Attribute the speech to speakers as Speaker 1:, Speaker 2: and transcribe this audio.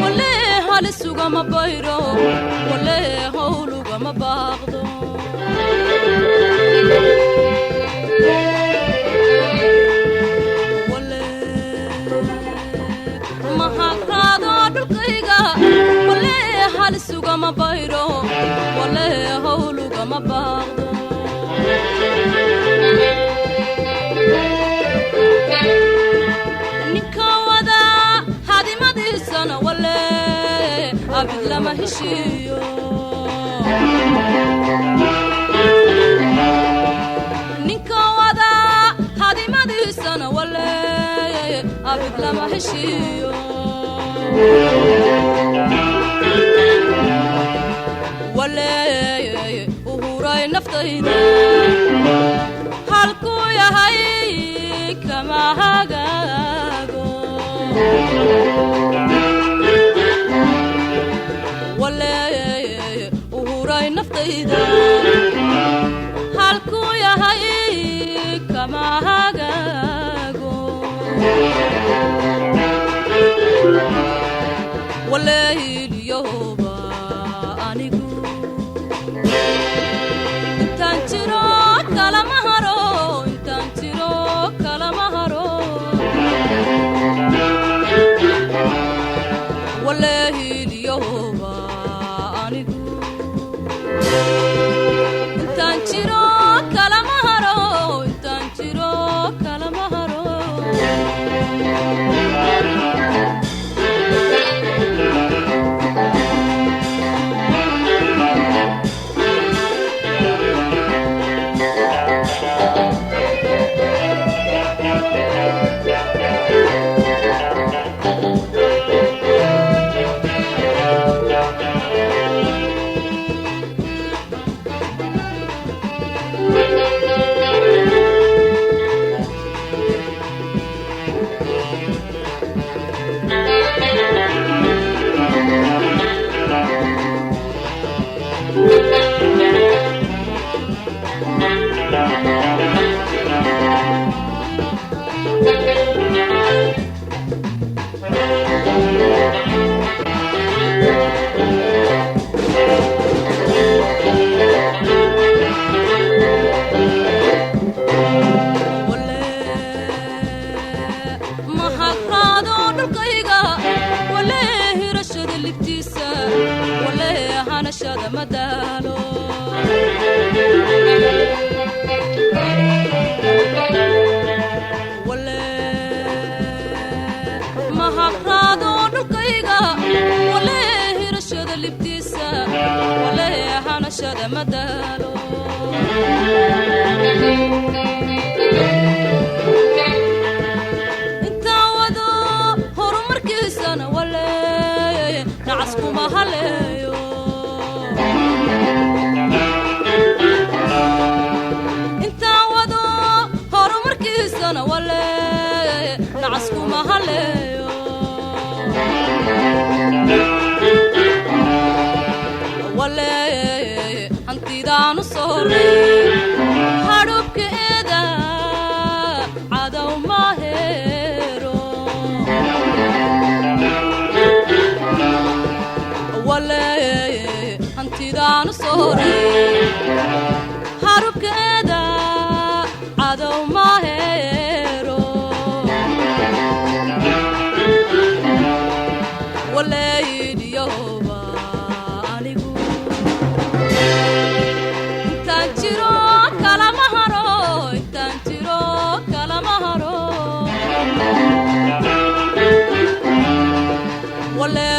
Speaker 1: wale halisuga ma bayro wale howluga ma baaqdo wale mahakrado dhulkayga wale halisuga ma bayro wale howluga ma baaqdo nikawada hadimadisana wale abid lama heshiyo nikawada hadimadisana wale abid lama heshiyo wale uhuray naftayda halku yahay kama hagaago wale uhuray naftayda halku yahay kama hagaago wale yoba anigu intaan jiro kalama haro intaan jiro kalama haro wale yoba anigu intaan jiro kalama haro intaan jiro kalama haro hanashada madalo wale mahakrado dhulkayga wale hirashada libtiisa wale hanashada madalo inta wado horumarkiisana wale nacaskuma haleeyo wale nacaskuma haleeyo wale hantidaanu sooray hadhubkeeda cadow mahero wale hantidaanu sooray hadhubkeeda cadow mahero wale yoba anigu intaan jiro kalama haro intaan jiro kalama haro wale